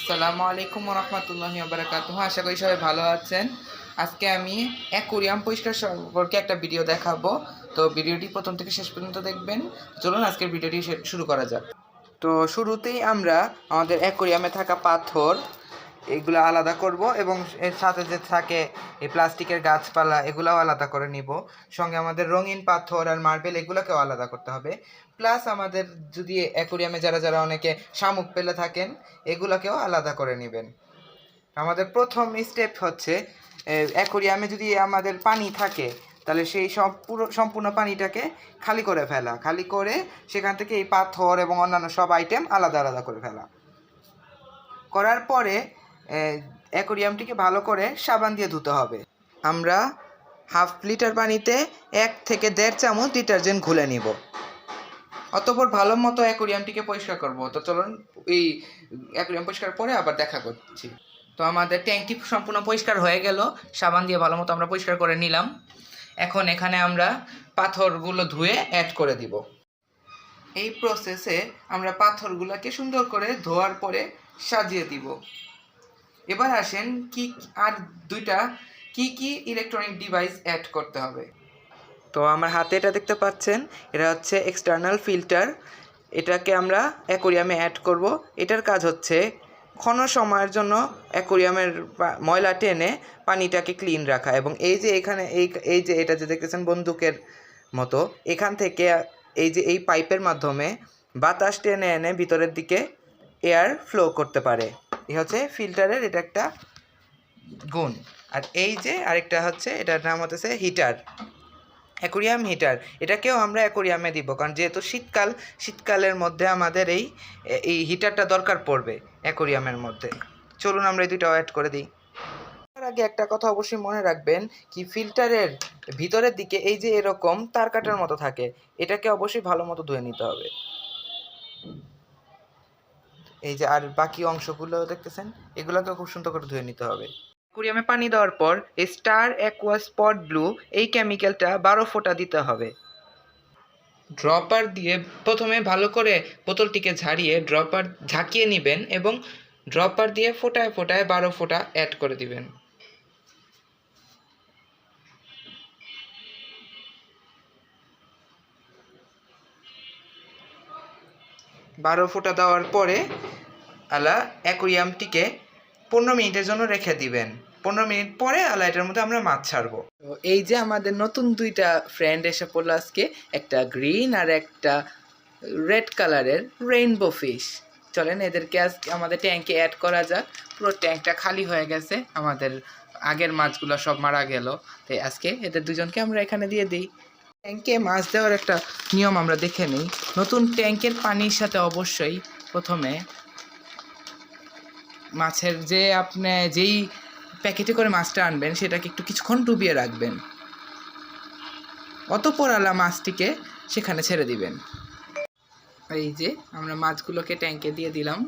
আসসালামু আলাইকুম ওয়া রাহমাতুল্লাহি ওয়া বারাকাতুহু। আশা করি সবাই ভালো আছেন। আজকে আমি অ্যাকোয়ারিয়াম পরিষ্কার সম্পর্কে একটা ভিডিও দেখাবো। তো ভিডিওটি প্রথম থেকে শেষ পর্যন্ত দেখবেন। চলুন আজকের ভিডিওটি শুরু করা যাক। তো শুরুতেই আমরা আমাদের অ্যাকোয়ারিয়ামে থাকা পাথর এগুলো আলাদা করব এবং এর সাথে যে থাকে এই প্লাস্টিকের গাছপালা এগুলোও আলাদা করে নিব। সঙ্গে আমাদের রঙিন পাথর আর মার্বেল এগুলোকেও আলাদা করতে হবে। প্লাস আমাদের যদি অ্যাকোয়ারিয়ামে যারা অনেকে শামুক পেলে থাকেন এগুলোকেও আলাদা করে নেবেন। আমাদের প্রথম স্টেপ হচ্ছে অ্যাকোয়ারিয়ামে যদি আমাদের পানি থাকে তাহলে সেই সম্পূর্ণ পানিটাকে খালি করে ফেলা, খালি করে সেখান থেকে এই পাথর এবং অন্যান্য সব আইটেম আলাদা আলাদা করে ফেলা। করার পরে অ্যাকোয়ারিয়ামটিকে ভালো করে সাবান দিয়ে ধুতে হবে। আমরা হাফ লিটার পানিতে 1 থেকে 1.5 চামচ ডিটারজেন্ট ঘুলে নিব। অতঃপর ভালো মতো অ্যাকোয়ারিয়ামটিকে পরিষ্কার করব। তো চলুন এই অ্যাকোয়ারিয়াম পরিষ্কার করে আবার দেখা করছি। তো আমাদের ট্যাঙ্কটি সম্পূর্ণ পরিষ্কার হয়ে গেল, সাবান দিয়ে ভালো মতো আমরা পরিষ্কার করে নিলাম। এখন এখানে আমরা পাথরগুলো ধুয়ে অ্যাড করে দিব। এই প্রসেসে আমরা পাথরগুলোকে সুন্দর করে ধোয়ার পরে সাজিয়ে দিব। এবার আসেন আর দুইটা কি ইলেকট্রনিক ডিভাইস অ্যাড করতে হবে। তো আমার হাতে এটা দেখতে পাচ্ছেন, এটা হচ্ছে এক্সটার্নাল ফিল্টার। এটাকে আমরা অ্যাকোয়ারিয়ামে অ্যাড করব। এটার কাজ হচ্ছে ক্ষণ সময়ের জন্য অ্যাকোয়ারিয়ামের ময়লা টেনে পানিটাকে ক্লিন রাখা। এবং এই যে এখানে এই যে এটা যে দেখতেছেন বন্দুকের মতো, এখান থেকে এই পাইপের মাধ্যমে বাতাস টেনে এনে ভিতরের দিকে এয়ার ফ্লো করতে পারে। এই হচ্ছে ফিল্টারের এটা একটা গুণ। আর এই যে আরেকটা হচ্ছে এটার নাম হচ্ছে হিটার, অ্যাকোয়ারিয়াম হিটার। এটাকেও আমরা অ্যাকোয়ারিয়ামে দিব, কারণ যেহেতু শীতকালের মধ্যে আমাদের এই হিটারটা দরকার পড়বে অ্যাকোয়ারিয়ামের মধ্যে। চলুন আমরা এই দুটো অ্যাড করে দিই। তার আগে একটা কথা অবশ্যই মনে রাখবেন, কি ফিল্টারের ভিতরের দিকে এই যে এরকম তার কাটার মতো থাকে, এটাকে অবশ্যই ভালো মতো ধুয়ে নিতে হবে। এই যে আর বাকি অংশগুলো দেখতেছেন, এগুলোকে খুব সুন্দর করে ধুয়ে নিতে হবে। অ্যাকোয়ারিয়ামে পানি দেওয়ার পর স্টার অ্যাকোয়া স্পট ব্লু এই কেমিক্যালটা 12 ফোঁটা দিতে হবে। ড্রপার দিয়ে প্রথমে ভালো করে বোতলটিকে ঝাড়িয়ে ড্রপার ঝাঁকিয়ে নেবেন এবং ড্রপার দিয়ে ফোঁটায় ফোঁটায় 12 ফোঁটা অ্যাড করে দিবেন। বারো ফোঁটা দেওয়ার পরে অ্যাকোয়ারিয়ামটিকে 15 মিনিটের জন্য রেখে দিবেন। 15 মিনিট পরে এটার মধ্যে আমরা মাছ ছাড়বো। তো এই যে আমাদের নতুন দুইটা ফ্রেন্ড এসে পড়লো আজকে, একটা গ্রিন আর একটা রেড কালারের রেইনবো ফিশ। চলেন এদেরকে আজকে আমাদের ট্যাঙ্কে অ্যাড করা যাক। পুরো ট্যাঙ্কটা খালি হয়ে গেছে, আমাদের আগের মাছগুলো সব মারা গেল। তাই আজকে এদের দুজনকে আমরা এখানে দিয়ে দিই। ট্যাঙ্কে মাছ দেওয়ার একটা নিয়ম আমরা দেখে নিই। নতুন ট্যাঙ্কের পানির সাথে অবশ্যই প্রথমে মাছের যে আপনি যেই প্যাকেটে করে মাছটা আনবেন সেটাকে একটু কিছুক্ষণ ডুবিয়ে রাখবেন। অতঃপর মাছটিকে সেখানে ছেড়ে দিবেন। এই যে আমরা মাছগুলোকে ট্যাঙ্কে দিয়ে দিলাম।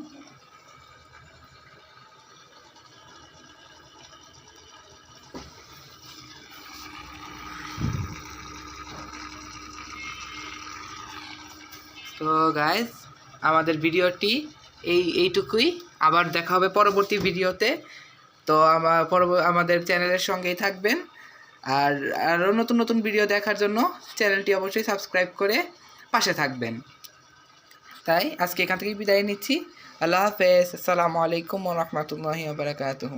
তো গাইস, আমাদের ভিডিওটি এইটুকুই। আবার দেখা হবে পরবর্তী ভিডিওতে। তো আমাদের চ্যানেলের সঙ্গেই থাকবেন। আর আরও নতুন নতুন ভিডিও দেখার জন্য চ্যানেলটি অবশ্যই সাবস্ক্রাইব করে পাশে থাকবেন। তাই আজকে এখান থেকে বিদায় নিচ্ছি। আল্লাহ হাফেজ। আসসালামু আলাইকুম ওয়া রাহমাতুল্লাহি ওয়া বারাকাতুহু।